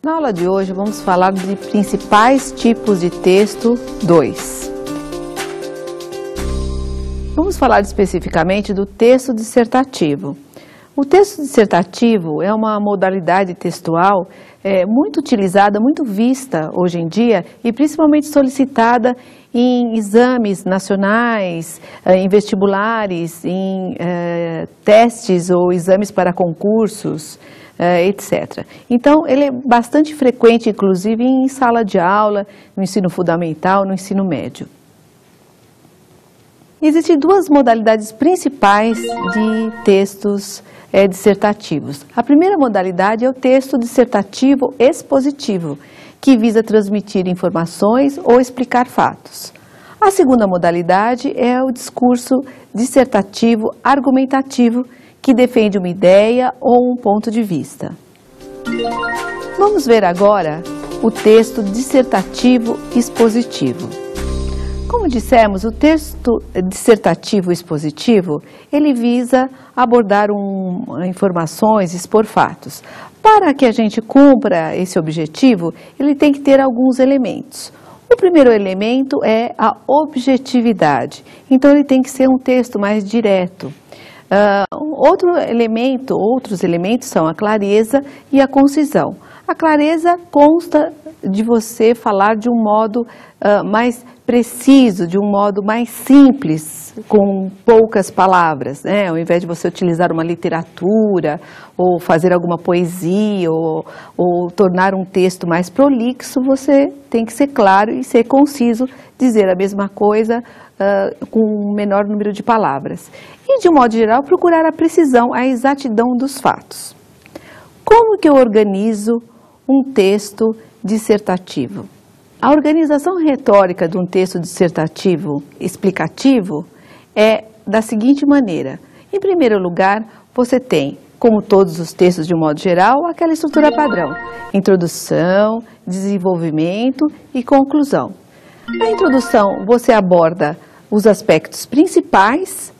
Na aula de hoje vamos falar de principais tipos de texto 2. Vamos falar especificamente do texto dissertativo. O texto dissertativo é uma modalidade textual muito utilizada, muito vista hoje em dia e principalmente solicitada em exames nacionais, em vestibulares, em testes ou exames para concursos, etc. Então, ele é bastante frequente, inclusive, em sala de aula, no ensino fundamental, no ensino médio. Existem duas modalidades principais de textos dissertativos. A primeira modalidade é o texto dissertativo expositivo, que visa transmitir informações ou explicar fatos. A segunda modalidade é o discurso dissertativo argumentativo, que defende uma ideia ou um ponto de vista. Vamos ver agora o texto dissertativo expositivo. Como dissemos, o texto dissertativo expositivo, ele visa abordar informações, expor fatos. Para que a gente cumpra esse objetivo, ele tem que ter alguns elementos. O primeiro elemento é a objetividade, então ele tem que ser um texto mais direto. Outros elementos são a clareza e a concisão. A clareza consta de você falar de um modo mais preciso, de um modo mais simples, com poucas palavras, né? Ao invés de você utilizar uma literatura, ou fazer alguma poesia, ou tornar um texto mais prolixo, você tem que ser claro e ser conciso, dizer a mesma coisa com um menor número de palavras. E, de um modo geral, procurar a precisão, a exatidão dos fatos. Como que eu organizo um texto dissertativo? A organização retórica de um texto dissertativo explicativo é da seguinte maneira. Em primeiro lugar, você tem, como todos os textos de um modo geral, aquela estrutura padrão: introdução, desenvolvimento e conclusão. Na introdução, você aborda os aspectos principais,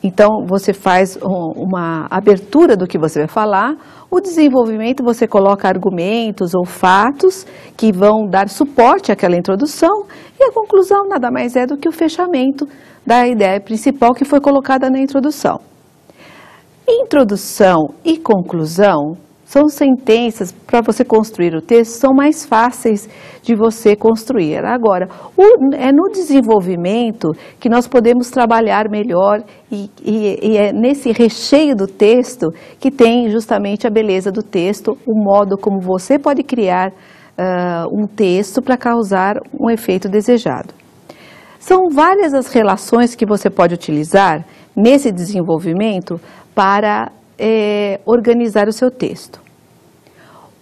então você faz uma abertura do que você vai falar. O desenvolvimento, você coloca argumentos ou fatos que vão dar suporte àquela introdução, e a conclusão nada mais é do que o fechamento da ideia principal que foi colocada na introdução. Introdução e conclusão são sentenças para você construir o texto, são mais fáceis de você construir. Agora, é no desenvolvimento que nós podemos trabalhar melhor e é nesse recheio do texto que tem justamente a beleza do texto, o modo como você pode criar um texto para causar um efeito desejado. São várias as relações que você pode utilizar nesse desenvolvimento para organizar o seu texto.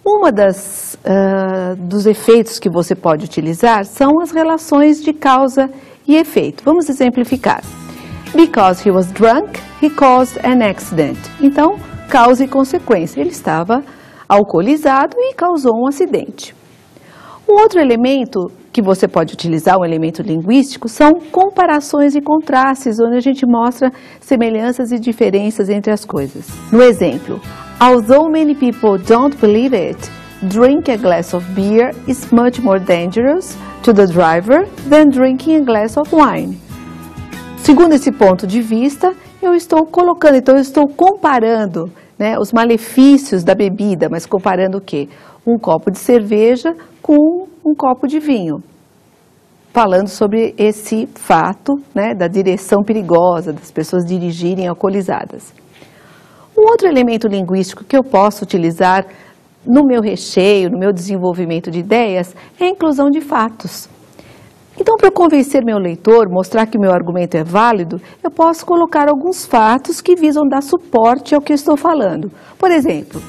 Uma dos efeitos que você pode utilizar são as relações de causa e efeito. Vamos exemplificar. Because he was drunk, he caused an accident. Então, causa e consequência. Ele estava alcoolizado e causou um acidente. Um outro elemento que você pode utilizar, um elemento linguístico, são comparações e contrastes, onde a gente mostra semelhanças e diferenças entre as coisas. No exemplo, although many people don't believe it, drink a glass of beer is much more dangerous to the driver than drinking a glass of wine. Segundo esse ponto de vista, eu estou comparando, né, os malefícios da bebida, mas comparando o quê? Um copo de cerveja com um copo de vinho. Falando sobre esse fato, né, da direção perigosa, das pessoas dirigirem alcoolizadas. Um outro elemento linguístico que eu posso utilizar no meu recheio, no meu desenvolvimento de ideias, é a inclusão de fatos. Então, para convencer meu leitor, mostrar que meu argumento é válido, eu posso colocar alguns fatos que visam dar suporte ao que eu estou falando. Por exemplo,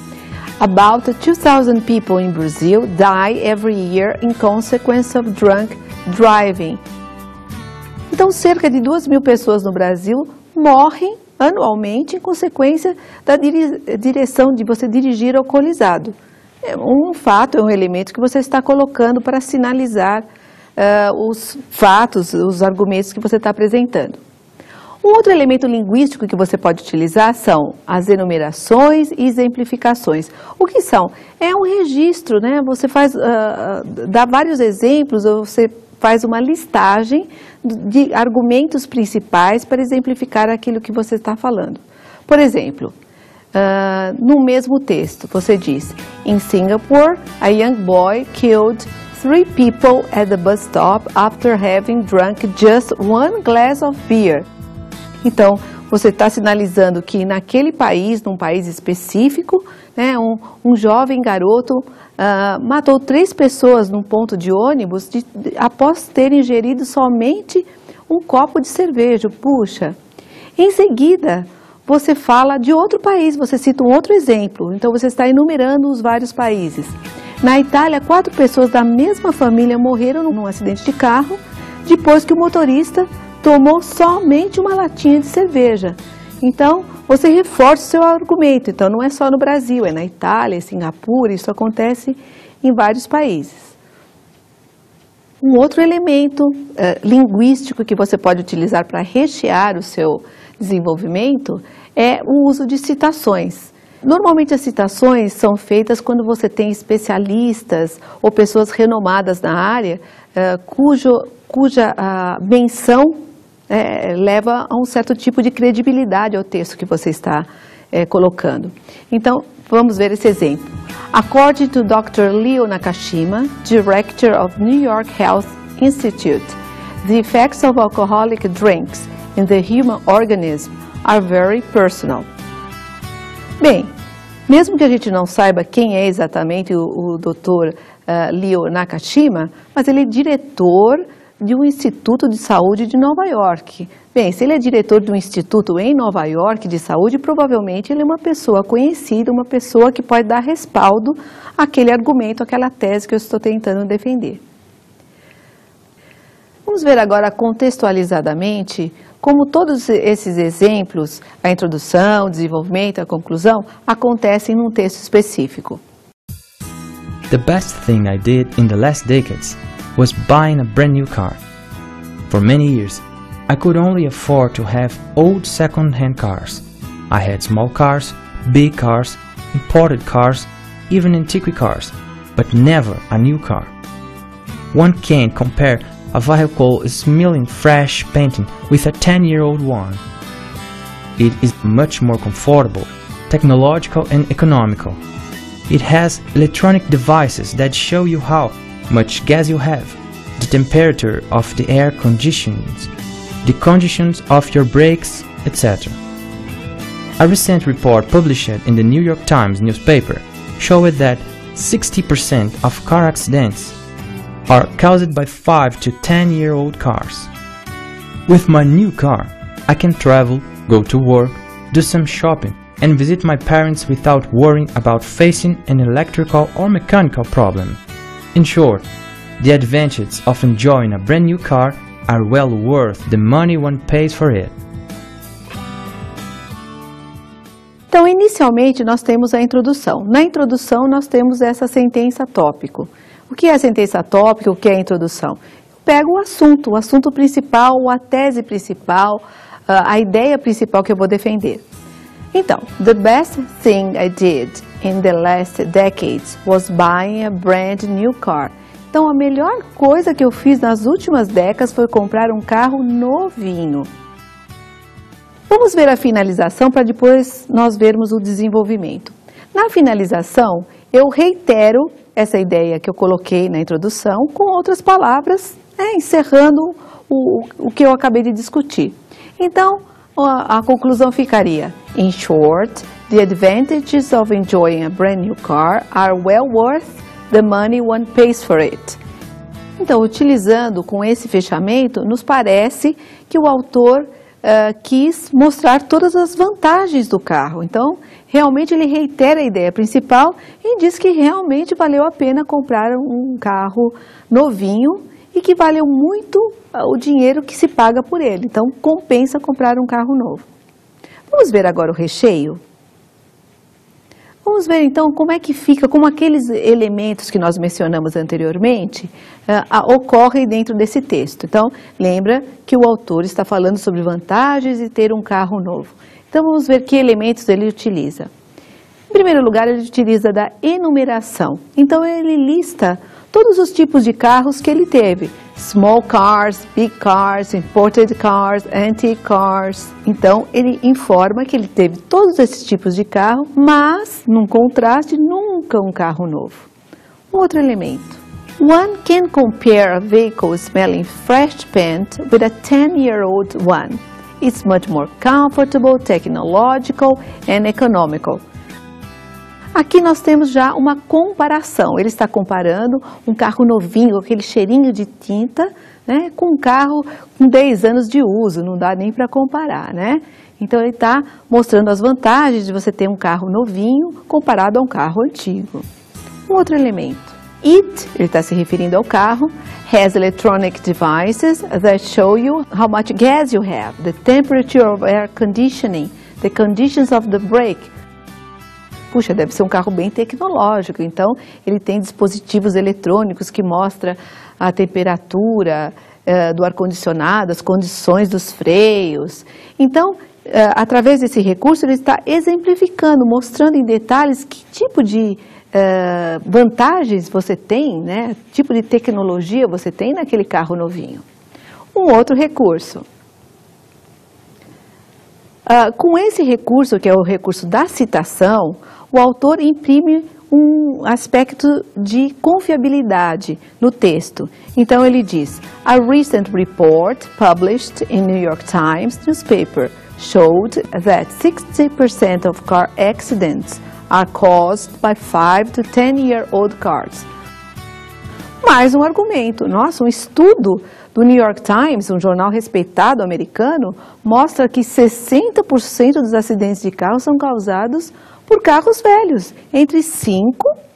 about 2,000 people in Brazil die every year in consequence of drunk driving. Então, cerca de 2.000 pessoas no Brasil morrem anualmente em consequência da direção de você dirigir alcoolizado. É um fato, é um elemento que você está colocando para sinalizar os fatos, os argumentos que você está apresentando. Um outro elemento linguístico que você pode utilizar são as enumerações e exemplificações. O que são? É um registro, né? Você dá vários exemplos, ou você faz uma listagem de argumentos principais para exemplificar aquilo que você está falando. Por exemplo, no mesmo texto, você diz: In Singapore, a young boy killed 3 people at the bus stop after having drunk just 1 glass of beer. Então, você está sinalizando que naquele país, num país específico, né, um jovem garoto matou 3 pessoas num ponto de ônibus após ter ingerido somente um copo de cerveja. Puxa! Em seguida, você fala de outro país, você cita um outro exemplo. Então, você está enumerando os vários países. Na Itália, 4 pessoas da mesma família morreram num acidente de carro depois que o motorista tomou somente uma latinha de cerveja. Então, você reforça o seu argumento. Então, não é só no Brasil, é na Itália, em Singapura, isso acontece em vários países. Um outro elemento linguístico que você pode utilizar para rechear o seu desenvolvimento é o uso de citações. Normalmente as citações são feitas quando você tem especialistas ou pessoas renomadas na área cuja menção leva a um certo tipo de credibilidade ao texto que você está colocando. Então, vamos ver esse exemplo. According to Dr. Leo Nakashima, Director of New York Health Institute, the effects of alcoholic drinks in the human organism are very personal. Bem, mesmo que a gente não saiba quem é exatamente o Dr. Leo Nakashima, mas ele é diretor de um Instituto de Saúde de Nova York. Bem, se ele é diretor de um instituto em Nova York de saúde, provavelmente ele é uma pessoa conhecida, uma pessoa que pode dar respaldo àquele argumento, àquela tese que eu estou tentando defender. Vamos ver agora contextualizadamente como todos esses exemplos, a introdução, o desenvolvimento, a conclusão, acontecem num texto específico. The best thing I did in the last decades was buying a brand new car. For many years, I could only afford to have old second-hand cars. I had small cars, big cars, imported cars, even antique cars, but never a new car. One can't compare a vehicle smelling fresh painting with a 10-year-old one. It is much more comfortable, technological and economical. It has electronic devices that show you how much gas you have, the temperature of the air conditions, the conditions of your brakes, etc. A recent report published in the New York Times newspaper showed that 60% of car accidents are caused by 5 to 10-year-old cars. With my new car, I can travel, go to work, do some shopping, and visit my parents without worrying about facing an electrical or mechanical problem. In short, the advantages of enjoying a brand new car are well worth the money one pays for it. Então, inicialmente, nós temos a introdução. Na introdução, nós temos essa sentença tópico. O que é a sentença tópica? O que é a introdução? Eu pego o assunto principal, a tese principal, a ideia principal que eu vou defender. Então, the best thing I did in the last decades was buying a brand new car. Então, a melhor coisa que eu fiz nas últimas décadas foi comprar um carro novinho. Vamos ver a finalização para depois nós vermos o desenvolvimento. Na finalização, eu reitero essa ideia que eu coloquei na introdução com outras palavras, encerrando o que eu acabei de discutir. Então, a conclusão ficaria: In short, the advantages of enjoying a brand new car are well worth the money one pays for it. Então, utilizando com esse fechamento, nos parece que o autor quis mostrar todas as vantagens do carro. Então, realmente ele reitera a ideia principal e diz que realmente valeu a pena comprar um carro novinho e que valeu muito o dinheiro que se paga por ele. Então, compensa comprar um carro novo. Vamos ver agora o recheio? Vamos ver então como é que fica, como aqueles elementos que nós mencionamos anteriormente ocorrem dentro desse texto. Então, lembra que o autor está falando sobre vantagens de ter um carro novo. Então, vamos ver que elementos ele utiliza. Em primeiro lugar, ele utiliza da enumeração. Então, ele lista todos os tipos de carros que ele teve. Small cars, big cars, imported cars, antique cars. Então, ele informa que ele teve todos esses tipos de carro, mas, num contraste, nunca um carro novo. Um outro elemento. One can compare a vehicle smelling fresh paint with a 10-year-old one. It's much more comfortable, technological and economical. Aqui nós temos já uma comparação. Ele está comparando um carro novinho, aquele cheirinho de tinta, né, com um carro com 10 anos de uso. Não dá nem para comparar, né? Então ele está mostrando as vantagens de você ter um carro novinho comparado a um carro antigo. Um outro elemento. It, ele está se referindo ao carro, has electronic devices that show you how much gas you have, the temperature of air conditioning, the conditions of the brake. Puxa, deve ser um carro bem tecnológico, então ele tem dispositivos eletrônicos que mostram a temperatura do ar-condicionado, as condições dos freios. Então, através desse recurso, ele está exemplificando, mostrando em detalhes que tipo de vantagens você tem, né? Tipo de tecnologia você tem naquele carro novinho. Um outro recurso. Com esse recurso, que é o recurso da citação, o autor imprime um aspecto de confiabilidade no texto. Então ele diz, a recent report published in New York Times newspaper showed that 60% of car accidents are caused by 5 to 10-year-old cars. Mais um argumento. Nossa, um estudo do New York Times, um jornal respeitado americano, mostra que 60% dos acidentes de carro são causados por carros velhos, entre 5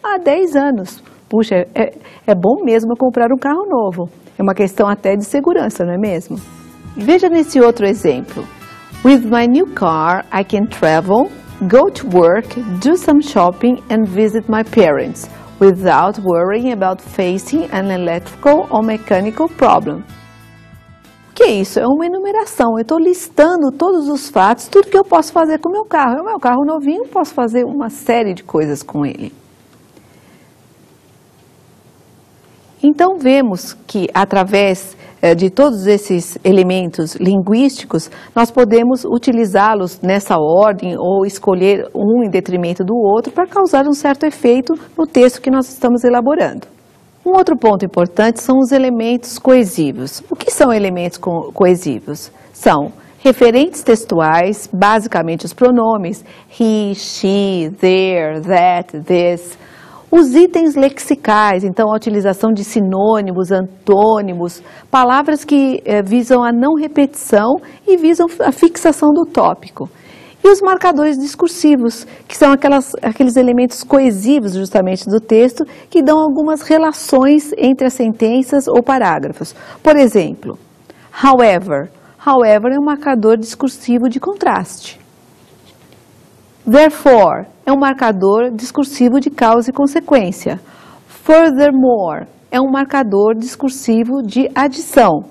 a 10 anos. Puxa, é bom mesmo comprar um carro novo. É uma questão até de segurança, não é mesmo? Veja nesse outro exemplo. With my new car, I can travel, go to work, do some shopping and visit my parents, without worrying about facing an electrical or mechanical problem. O que é isso? É uma enumeração. Eu estou listando todos os fatos, tudo que eu posso fazer com o meu carro. É o meu carro novinho, posso fazer uma série de coisas com ele. Então, vemos que, através de todos esses elementos linguísticos, nós podemos utilizá-los nessa ordem ou escolher um em detrimento do outro para causar um certo efeito no texto que nós estamos elaborando. Um outro ponto importante são os elementos coesivos. O que são elementos coesivos? São referentes textuais, basicamente os pronomes he, she, their, that, this. Os itens lexicais, então a utilização de sinônimos, antônimos, palavras que visam a não repetição e visam a fixação do tópico. E os marcadores discursivos, que são aqueles elementos coesivos justamente do texto, que dão algumas relações entre as sentenças ou parágrafos. Por exemplo, however. However é um marcador discursivo de contraste. Therefore é um marcador discursivo de causa e consequência. Furthermore é um marcador discursivo de adição.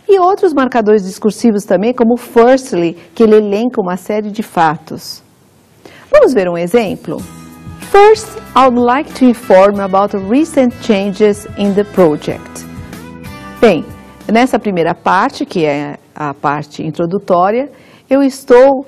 E outros marcadores discursivos também, como firstly, que ele elenca uma série de fatos. Vamos ver um exemplo? First, I would like to inform about recent changes in the project. Bem, nessa primeira parte, que é a parte introdutória, eu estou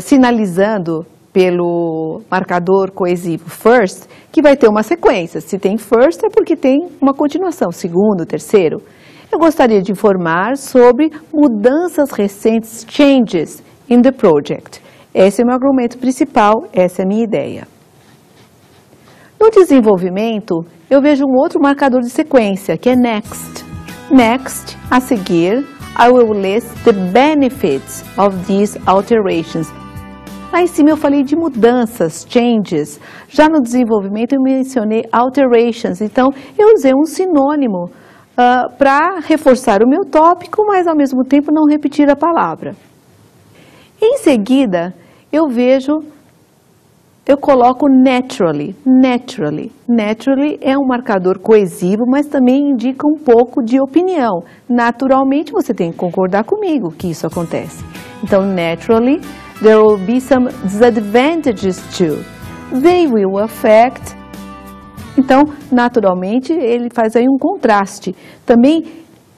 sinalizando pelo marcador coesivo first, que vai ter uma sequência. Se tem first é porque tem uma continuação, segundo, terceiro. Eu gostaria de informar sobre mudanças recentes, changes in the project. Esse é o meu argumento principal, essa é a minha ideia. No desenvolvimento, eu vejo um outro marcador de sequência, que é next. Next, a seguir, I will list the benefits of these alterations. Lá em cima eu falei de mudanças, changes. Já no desenvolvimento eu mencionei alterations, então eu usei um sinônimo para reforçar o meu tópico, mas ao mesmo tempo não repetir a palavra. Em seguida, eu vejo eu coloco naturally. Naturally é um marcador coesivo, mas também indica um pouco de opinião. Naturalmente, você tem que concordar comigo que isso acontece. Então, naturally, there will be some disadvantages too. They will affect. Então, naturalmente, ele faz aí um contraste. Também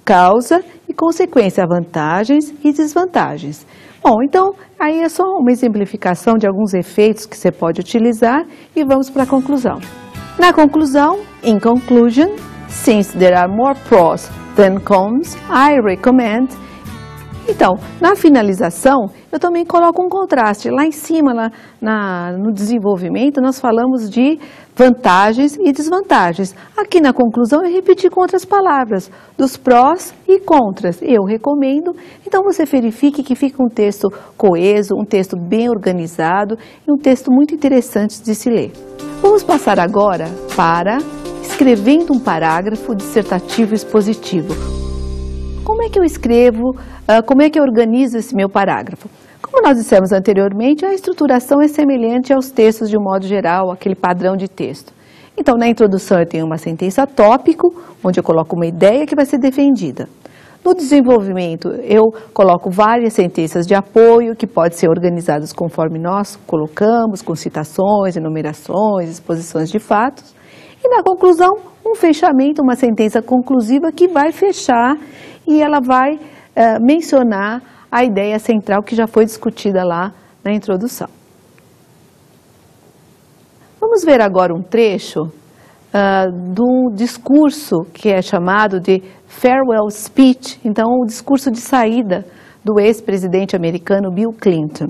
causa e consequência, vantagens e desvantagens. Bom, então, aí é só uma exemplificação de alguns efeitos que você pode utilizar e vamos para a conclusão. Na conclusão, in conclusion, since there are more pros than cons, I recommend. Então, na finalização, eu também coloco um contraste. Lá em cima, no desenvolvimento, nós falamos de vantagens e desvantagens. Aqui na conclusão, eu repeti com outras palavras, dos prós e contras. Eu recomendo, então você verifique que fica um texto coeso, um texto bem organizado e um texto muito interessante de se ler. Vamos passar agora para escrevendo um parágrafo dissertativo expositivo. Como é que eu escrevo, como é que eu organizo esse meu parágrafo? Como nós dissemos anteriormente, a estruturação é semelhante aos textos de um modo geral, aquele padrão de texto. Então, na introdução eu tenho uma sentença tópico, onde eu coloco uma ideia que vai ser defendida. No desenvolvimento, eu coloco várias sentenças de apoio, que podem ser organizadas conforme nós colocamos, com citações, enumerações, exposições de fatos. E na conclusão, um fechamento, uma sentença conclusiva que vai fechar e ela vai mencionar a ideia central que já foi discutida lá na introdução. Vamos ver agora um trecho do discurso que é chamado de farewell speech, então o discurso de saída do ex-presidente americano Bill Clinton.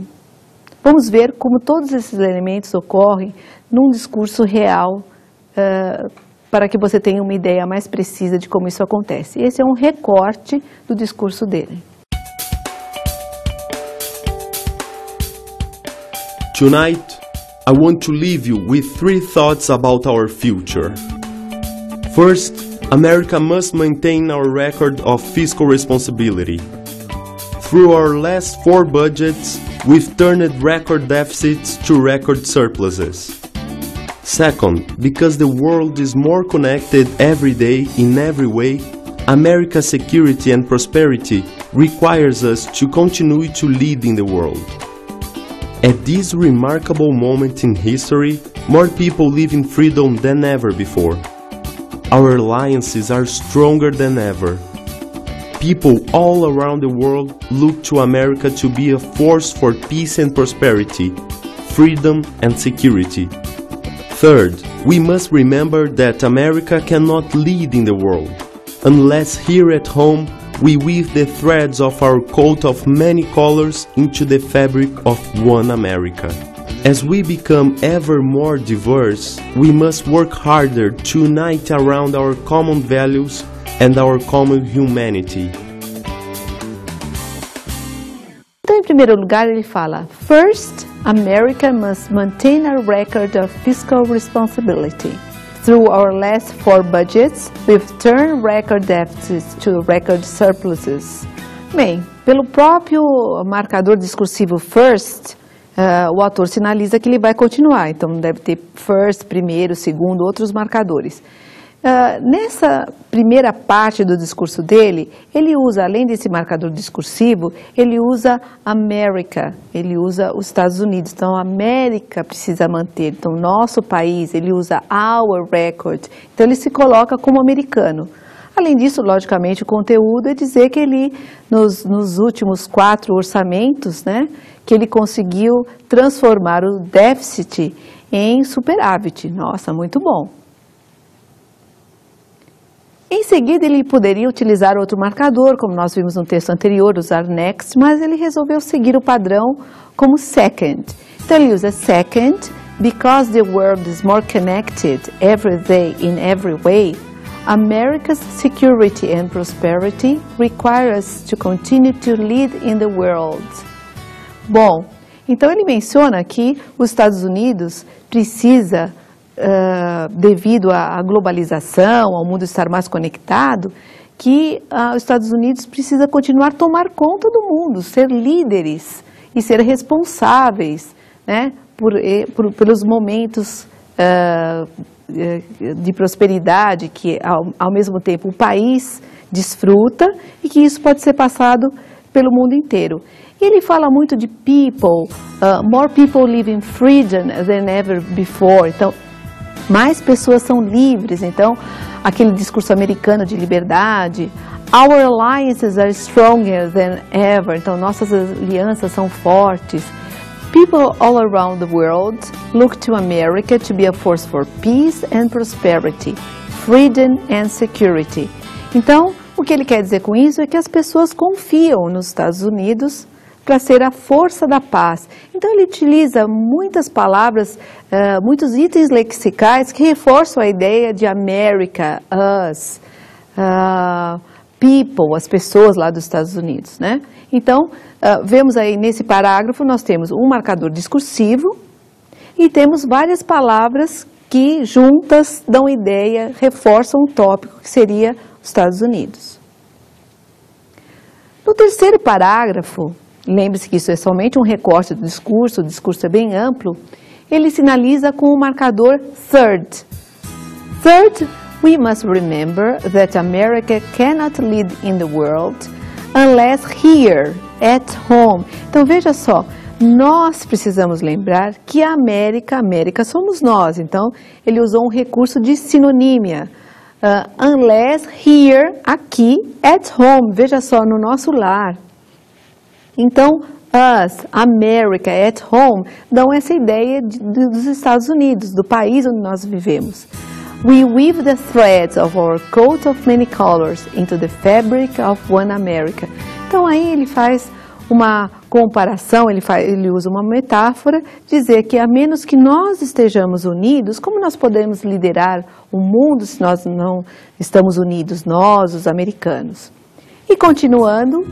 Vamos ver como todos esses elementos ocorrem num discurso real, para que você tenha uma ideia mais precisa de como isso acontece. Esse é um recorte do discurso dele. Tonight, I want to leave you with 3 thoughts about our future. First, America must maintain our record of fiscal responsibility. Through our last 4 budgets, we've turned record deficits to record surpluses. Second, because the world is more connected every day in every way, America's security and prosperity requires us to continue to lead in the world. At this remarkable moment in history, more people live in freedom than ever before. Our alliances are stronger than ever. People all around the world look to America to be a force for peace and prosperity, freedom and security. Third, we must remember that America cannot lead in the world unless here at home we weave the threads of our coat of many colors into the fabric of one America. As we become ever more diverse, we must work harder to unite around our common values and our common humanity. Então, em primeiro lugar, ele fala: First, America must maintain a record of fiscal responsibility. Through our last 4 budgets, we've turned record deficits to record surpluses. Bem, pelo próprio marcador discursivo first, o autor sinaliza que ele vai continuar. Então, deve ter first, primeiro, segundo, outros marcadores. Nessa primeira parte do discurso dele, ele usa, além desse marcador discursivo, ele usa America, ele usa os Estados Unidos. Então, a América precisa manter. Então, nosso país, ele usa our record. Então, ele se coloca como americano. Além disso, logicamente, o conteúdo é dizer que ele, nos últimos 4 orçamentos, né, que ele conseguiu transformar o déficit em superávit. Nossa, muito bom. Em seguida, ele poderia utilizar outro marcador, como nós vimos no texto anterior, usar next, mas ele resolveu seguir o padrão como second. Então, ele usa second, because the world is more connected every day in every way, America's security and prosperity require us to continue to lead in the world. Bom, então ele menciona que os Estados Unidos precisa, devido à globalização, ao mundo estar mais conectado, que os Estados Unidos precisa continuar a tomar conta do mundo, ser líderes e ser responsáveis, né, pelos momentos de prosperidade que, ao mesmo tempo, o país desfruta e que isso pode ser passado pelo mundo inteiro. E ele fala muito de people, more people live in freedom than ever before. Então, mais pessoas são livres. Então, aquele discurso americano de liberdade. Our alliances are stronger than ever. Então, nossas alianças são fortes. People all around the world look to America to be a force for peace and prosperity, freedom and security. Então, o que ele quer dizer com isso é que as pessoas confiam nos Estados Unidos para ser a força da paz. Então, ele utiliza muitas palavras, muitos itens lexicais que reforçam a ideia de America, us, people, as pessoas lá dos Estados Unidos, né? Então, vemos aí nesse parágrafo, nós temos um marcador discursivo e temos várias palavras que juntas dão ideia, reforçam um tópico que seria os Estados Unidos. No terceiro parágrafo, lembre-se que isso é somente um recorte do discurso, o discurso é bem amplo, ele sinaliza com o marcador third. Third, we must remember that America cannot lead in the world unless here, at home. Então veja só, nós precisamos lembrar que a América somos nós. Então ele usou um recurso de sinonímia. Unless here, aqui, at home, veja só, no nosso lar. Então, us, America, at home, dão essa ideia dos Estados Unidos, do país onde nós vivemos. We weave the threads of our coat of many colors into the fabric of one America. Então aí ele faz uma comparação, ele usa uma metáfora, dizer que a menos que nós estejamos unidos, como nós podemos liderar o mundo se nós não estamos unidos, nós, os americanos? E continuando,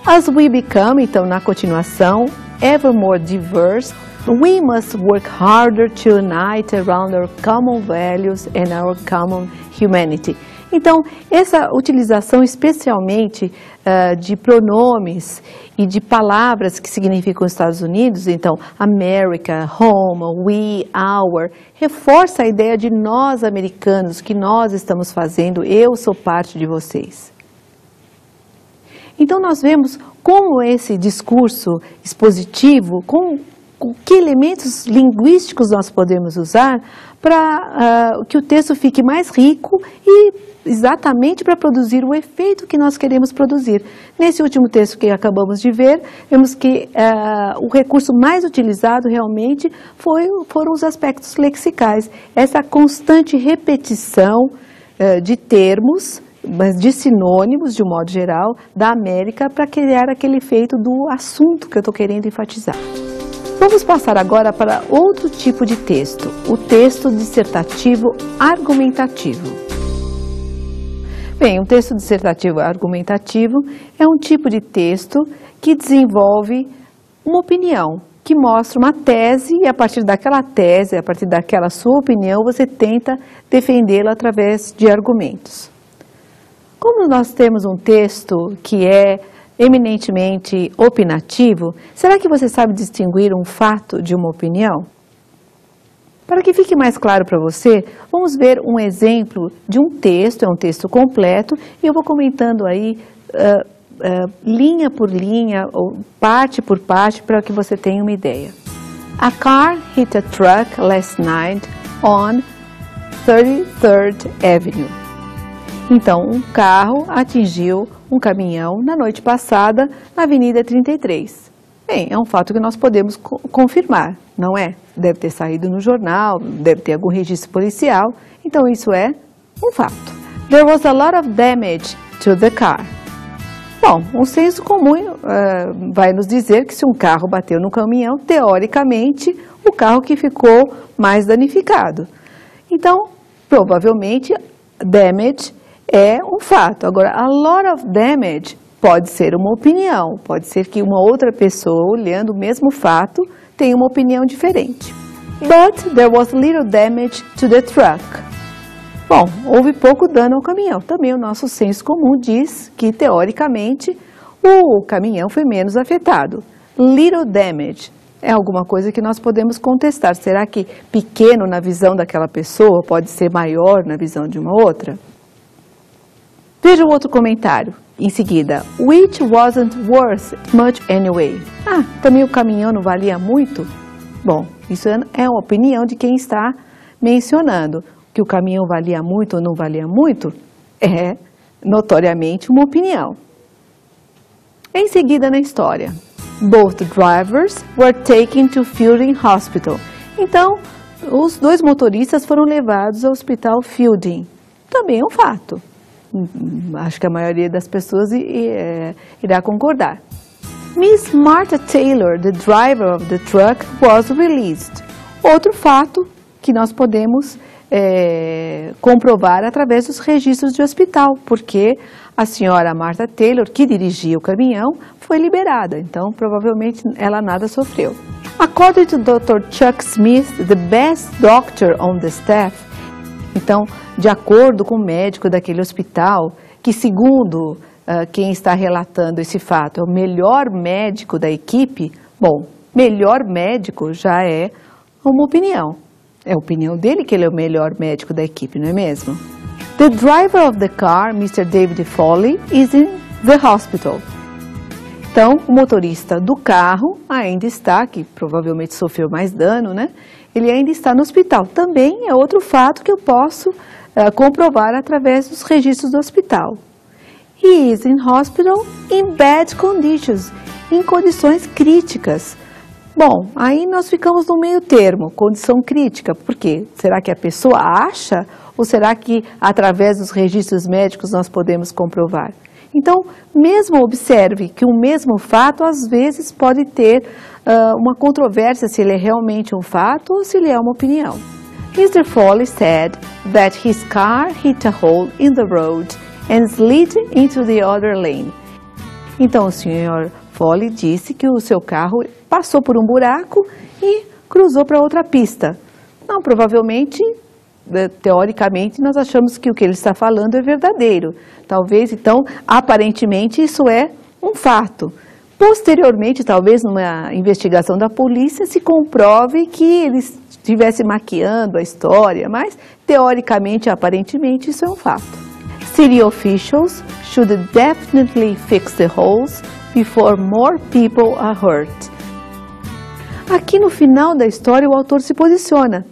as we become, então na continuação, ever more diverse, we must work harder to unite around our common values and our common humanity. Então, essa utilização especialmente de pronomes e de palavras que significam Estados Unidos, então, America, home, we, our, reforça a ideia de nós americanos, que nós estamos fazendo, eu sou parte de vocês. Então, nós vemos como esse discurso expositivo, com que elementos linguísticos nós podemos usar para que o texto fique mais rico e exatamente para produzir o efeito que nós queremos produzir. Nesse último texto que acabamos de ver, vemos que o recurso mais utilizado realmente foram os aspectos lexicais. Essa constante repetição de termos, mas de sinônimos, de um modo geral, da América para criar aquele efeito do assunto que eu estou querendo enfatizar. Vamos passar agora para outro tipo de texto, o texto dissertativo argumentativo. Bem, um texto dissertativo argumentativo é um tipo de texto que desenvolve uma opinião, que mostra uma tese e a partir daquela tese, a partir daquela sua opinião, você tenta defendê-la através de argumentos. Como nós temos um texto que é eminentemente opinativo, será que você sabe distinguir um fato de uma opinião? Para que fique mais claro para você, vamos ver um exemplo de um texto, é um texto completo, e eu vou comentando aí linha por linha, ou parte por parte, para que você tenha uma ideia. A car hit a truck last night on 33rd Avenue. Então, um carro atingiu um caminhão na noite passada na Avenida 33. Bem, é um fato que nós podemos confirmar, não é? Deve ter saído no jornal, deve ter algum registro policial, então isso é um fato. There was a lot of damage to the car. Bom, um senso comum vai nos dizer que se um carro bateu no caminhão, teoricamente, o carro que ficou mais danificado. Então, provavelmente, damage é um fato. Agora, a lot of damage pode ser uma opinião, pode ser que uma outra pessoa, olhando o mesmo fato, tenha uma opinião diferente. But there was little damage to the truck. Bom, houve pouco dano ao caminhão. Também o nosso senso comum diz que, teoricamente, o caminhão foi menos afetado. Little damage. É alguma coisa que nós podemos contestar. Será que pequeno na visão daquela pessoa pode ser maior na visão de uma outra? Veja o outro comentário. Em seguida, which wasn't worth much anyway. Também o caminhão não valia muito? Bom, isso é a opinião de quem está mencionando. Que o caminhão valia muito ou não valia muito é notoriamente uma opinião. Em seguida na história, both drivers were taken to Fielding Hospital. Então, os dois motoristas foram levados ao Hospital Fielding. Também é um fato. Acho que a maioria das pessoas irá concordar. Miss Martha Taylor, the driver of the truck, was released. Outro fato que nós podemos comprovar através dos registros de hospital, porque a senhora Martha Taylor, que dirigia o caminhão, foi liberada, então provavelmente ela nada sofreu. According to Dr. Chuck Smith, the best doctor on the staff, então, de acordo com o médico daquele hospital, que segundo quem está relatando esse fato é o melhor médico da equipe, bom, melhor médico já é uma opinião. É a opinião dele que ele é o melhor médico da equipe, não é mesmo? The driver of the car, Mr. David Foley, is in the hospital. Então, o motorista do carro ainda está, que provavelmente sofreu mais dano, né? Ele ainda está no hospital. Também é outro fato que eu posso comprovar através dos registros do hospital. He is in hospital in bad conditions, em condições críticas. Bom, aí nós ficamos no meio termo, condição crítica. Por quê? Será que a pessoa acha ou será que através dos registros médicos nós podemos comprovar? Então, mesmo observe que o mesmo fato às vezes pode ter uma controvérsia se ele é realmente um fato ou se ele é uma opinião. Mr. Foley said that his car hit a hole in the road and slid into the other lane. Então, o Sr. Foley disse que o seu carro passou por um buraco e cruzou para outra pista. Não, provavelmente, teoricamente, nós achamos que o que ele está falando é verdadeiro. Talvez, então, aparentemente, isso é um fato. Posteriormente, talvez, numa investigação da polícia, se comprove que ele estivesse maquiando a história, mas, teoricamente, aparentemente, isso é um fato. City officials should definitely fix the holes before more people are hurt. Aqui no final da história o autor se posiciona.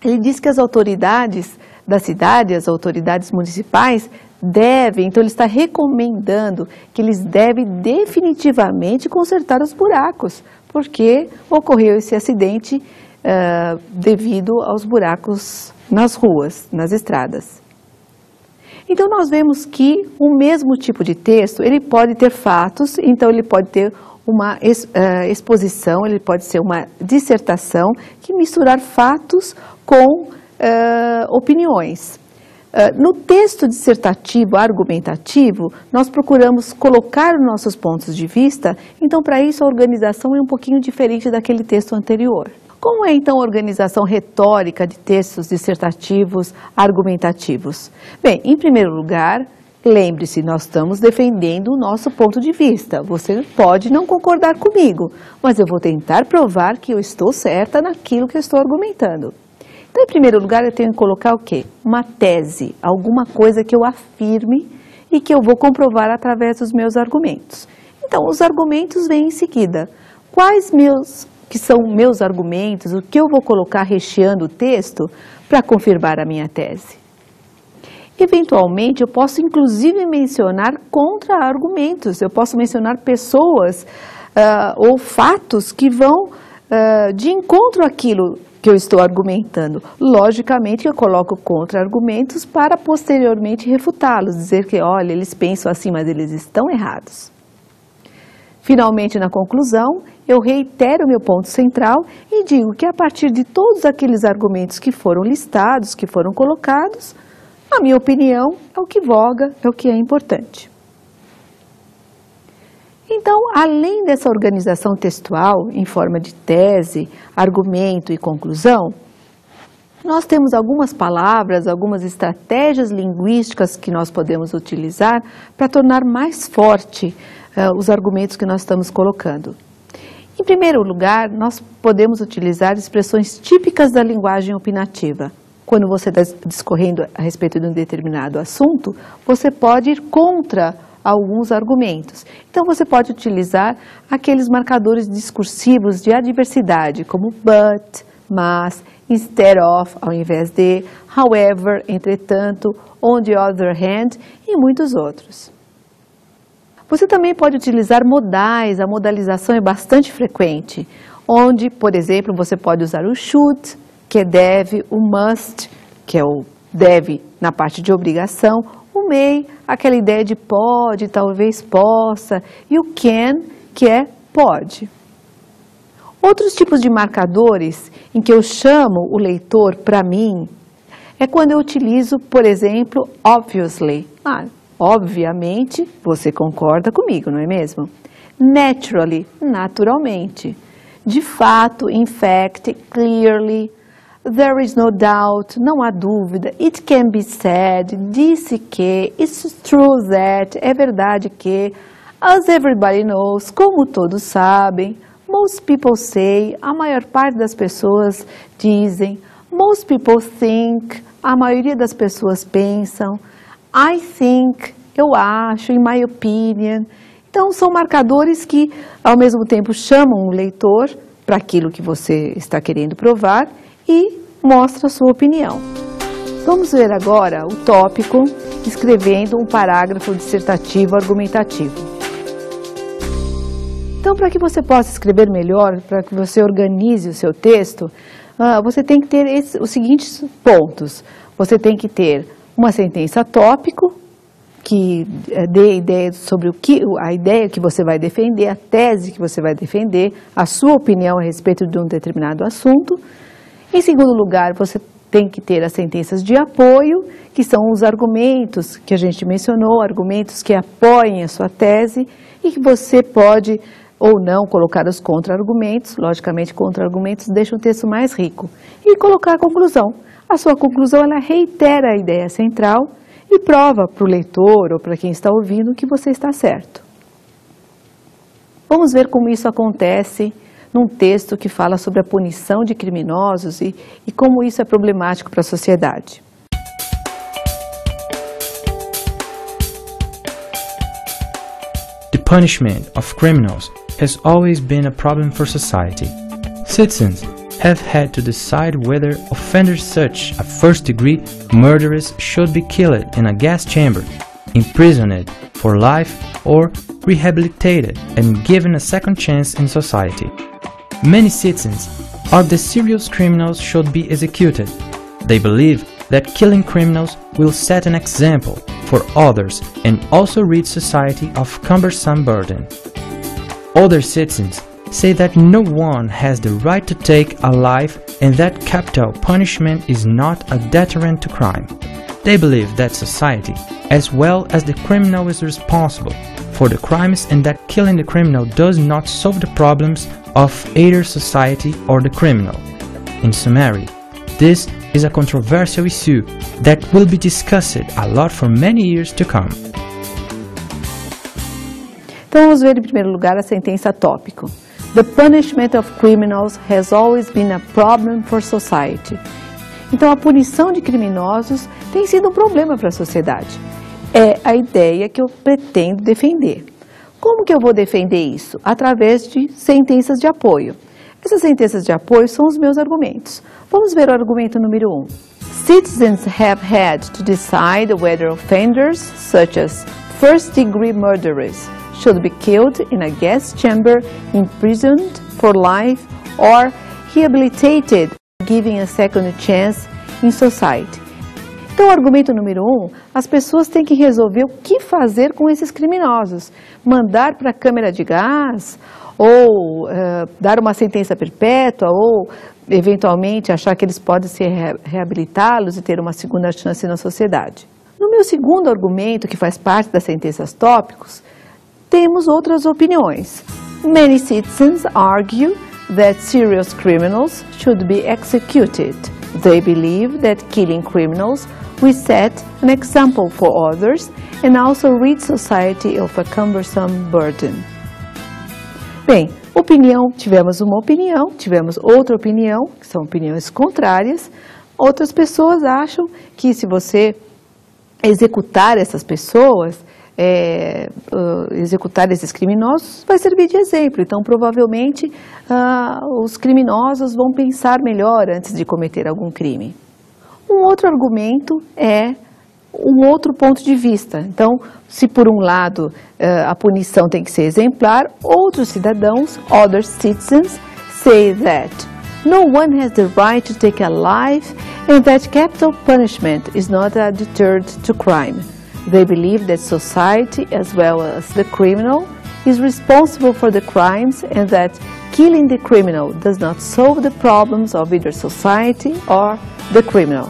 Ele diz que as autoridades da cidade, as autoridades municipais devem, então ele está recomendando que eles devem definitivamente consertar os buracos, porque ocorreu esse acidente devido aos buracos nas ruas, nas estradas. Então, nós vemos que o mesmo tipo de texto, ele pode ter fatos, então ele pode ter uma exposição, ele pode ser uma dissertação, que misturar fatos com opiniões. No texto dissertativo, argumentativo, nós procuramos colocar os nossos pontos de vista, então para isso a organização é um pouquinho diferente daquele texto anterior. Como é, então, a organização retórica de textos dissertativos, argumentativos? Bem, em primeiro lugar, lembre-se, nós estamos defendendo o nosso ponto de vista. Você pode não concordar comigo, mas eu vou tentar provar que eu estou certa naquilo que eu estou argumentando. Então, em primeiro lugar, eu tenho que colocar o quê? Uma tese, alguma coisa que eu afirme e que eu vou comprovar através dos meus argumentos. Então, os argumentos vêm em seguida. Quais que são meus argumentos, o que eu vou colocar recheando o texto para confirmar a minha tese. Eventualmente, eu posso inclusive mencionar contra-argumentos, eu posso mencionar pessoas ou fatos que vão de encontro àquilo que eu estou argumentando. Logicamente, eu coloco contra-argumentos para posteriormente refutá-los, dizer que, olha, eles pensam assim, mas eles estão errados. Finalmente, na conclusão, eu reitero meu ponto central e digo que a partir de todos aqueles argumentos que foram listados, que foram colocados, a minha opinião é o que voga, é o que é importante. Então, além dessa organização textual em forma de tese, argumento e conclusão, nós temos algumas palavras, algumas estratégias linguísticas que nós podemos utilizar para tornar mais forte os argumentos que nós estamos colocando. Em primeiro lugar, nós podemos utilizar expressões típicas da linguagem opinativa. Quando você está discorrendo a respeito de um determinado assunto, você pode ir contra alguns argumentos. Então, você pode utilizar aqueles marcadores discursivos de adversidade, como but, mas, instead of, ao invés de, however, entretanto, on the other hand, e muitos outros. Você também pode utilizar modais, a modalização é bastante frequente, onde, por exemplo, você pode usar o should, que é deve, o must, que é o deve na parte de obrigação, o may, aquela ideia de pode, talvez possa, e o can, que é pode. Outros tipos de marcadores em que eu chamo o leitor para mim é quando eu utilizo, por exemplo, obviously. Obviamente, você concorda comigo, não é mesmo? Naturally, naturalmente. De fato, in fact, clearly. There is no doubt, não há dúvida. It can be said, disse que, it's true that, é verdade que. As everybody knows, como todos sabem. Most people say, a maior parte das pessoas dizem. Most people think, a maioria das pessoas pensam. I think, eu acho, in my opinion. Então, são marcadores que, ao mesmo tempo, chamam o leitor para aquilo que você está querendo provar e mostra a sua opinião. Vamos ver agora o tópico escrevendo um parágrafo dissertativo argumentativo. Então, para que você possa escrever melhor, para que você organize o seu texto, você tem que ter os seguintes pontos. Você tem que ter uma sentença tópico, que dê ideia sobre a ideia que você vai defender, a tese que você vai defender, a sua opinião a respeito de um determinado assunto. Em segundo lugar, você tem que ter as sentenças de apoio, que são os argumentos que a gente mencionou, argumentos que apoiem a sua tese e que você pode ou não colocar os contra-argumentos. Logicamente, contra-argumentos deixam o texto mais rico. E colocar a conclusão. A sua conclusão, ela reitera a ideia central e prova para o leitor ou para quem está ouvindo que você está certo. Vamos ver como isso acontece num texto que fala sobre a punição de criminosos e como isso é problemático para a sociedade. The punishment of criminals has always been a problem for society. Citizens have had to decide whether offenders such as first-degree murderers should be killed in a gas chamber, imprisoned for life, or rehabilitated and given a second chance in society. Many citizens argue that serious criminals should be executed. They believe that killing criminals will set an example for others and also rid society of cumbersome burden. Other citizens say that no one has the right to take a life and that capital punishment is not a deterrent to crime. They believe that society, as well as the criminal, is responsible for the crimes and that killing the criminal does not solve the problems of either society or the criminal. In summary, this is a controversial issue that will be discussed a lot for many years to come. Então vamos ver em primeiro lugar a sentença tópico. The punishment of criminals has always been a problem for society. Então a punição de criminosos tem sido um problema para a sociedade. É a ideia que eu pretendo defender. Como que eu vou defender isso? Através de sentenças de apoio. Essas sentenças de apoio são os meus argumentos. Vamos ver o argumento número 1. Citizens have had to decide whether offenders, such as first-degree murderers, should be killed in a gas chamber, imprisoned for life, or rehabilitated, given a second chance in society. Então, o argumento número 1, as pessoas têm que resolver o que fazer com esses criminosos. Mandar para a câmara de gás, ou dar uma sentença perpétua, ou eventualmente achar que eles podem ser reabilitá-los e ter uma segunda chance na sociedade. No meu segundo argumento, que faz parte das sentenças tópicos, temos outras opiniões. Many citizens argue that serious criminals should be executed. They believe that killing criminals will set an example for others and also rid society of a cumbersome burden. Bem, o tivemos uma opinião, tivemos outra opinião, que são opiniões contrárias. Outras pessoas acham que se você executar essas pessoas, executar esses criminosos, vai servir de exemplo. Então, provavelmente, os criminosos vão pensar melhor antes de cometer algum crime. Um outro argumento é um outro ponto de vista. Então, se por um lado a punição tem que ser exemplar, outros cidadãos, other citizens, say that no one has the right to take a life and that capital punishment is not a deterrent to crime. They believe that society, as well as the criminal, is responsible for the crimes and that killing the criminal does not solve the problems of either society or the criminal.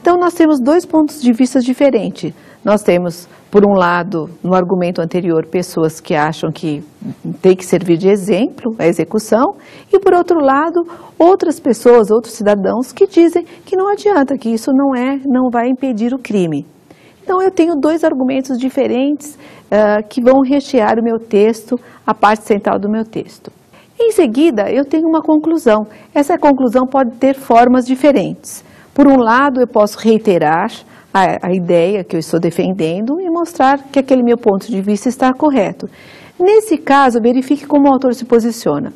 Então, nós temos dois pontos de vista diferentes. Nós temos, por um lado, no argumento anterior, pessoas que acham que tem que servir de exemplo a execução, e, por outro lado, outras pessoas, outros cidadãos que dizem que não adianta, que isso não vai impedir o crime. Então, eu tenho dois argumentos diferentes que vão rechear o meu texto, a parte central do meu texto. Em seguida, eu tenho uma conclusão. Essa conclusão pode ter formas diferentes. Por um lado, eu posso reiterar a ideia que eu estou defendendo e mostrar que aquele meu ponto de vista está correto. Nesse caso, verifique como o autor se posiciona.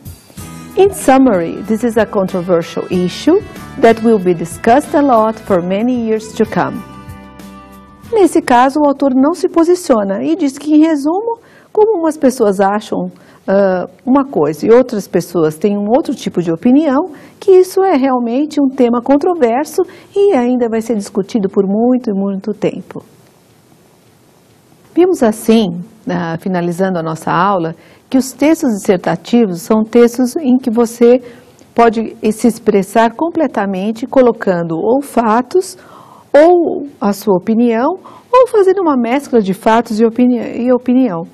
In summary, this is a controversial issue that will be discussed a lot for many years to come. Nesse caso, o autor não se posiciona e diz que, em resumo, como umas pessoas acham uma coisa e outras pessoas têm um outro tipo de opinião, que isso é realmente um tema controverso e ainda vai ser discutido por muito e muito tempo. Vimos assim, finalizando a nossa aula, que os textos dissertativos são textos em que você pode se expressar completamente colocando ou fatos, ou a sua opinião, ou fazendo uma mescla de fatos e opinião.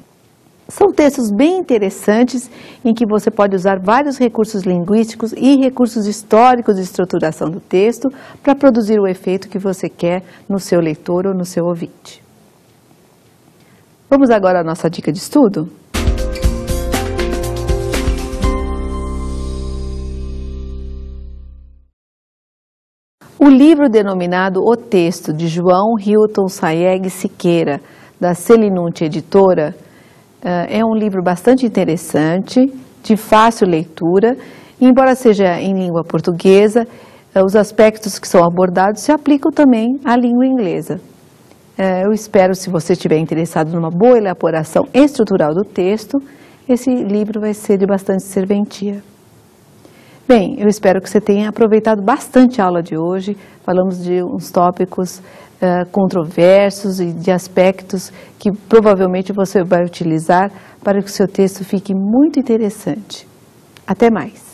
São textos bem interessantes em que você pode usar vários recursos linguísticos e recursos históricos de estruturação do texto para produzir o efeito que você quer no seu leitor ou no seu ouvinte. Vamos agora à nossa dica de estudo? O livro denominado O Texto, de João Hilton Sayeg Siqueira, da Selinunte Editora, é um livro bastante interessante, de fácil leitura, e embora seja em língua portuguesa, os aspectos que são abordados se aplicam também à língua inglesa. Eu espero, se você estiver interessado numa boa elaboração estrutural do texto, esse livro vai ser de bastante serventia. Bem, eu espero que você tenha aproveitado bastante a aula de hoje. Falamos de uns tópicos controversos e de aspectos que provavelmente você vai utilizar para que o seu texto fique muito interessante. Até mais!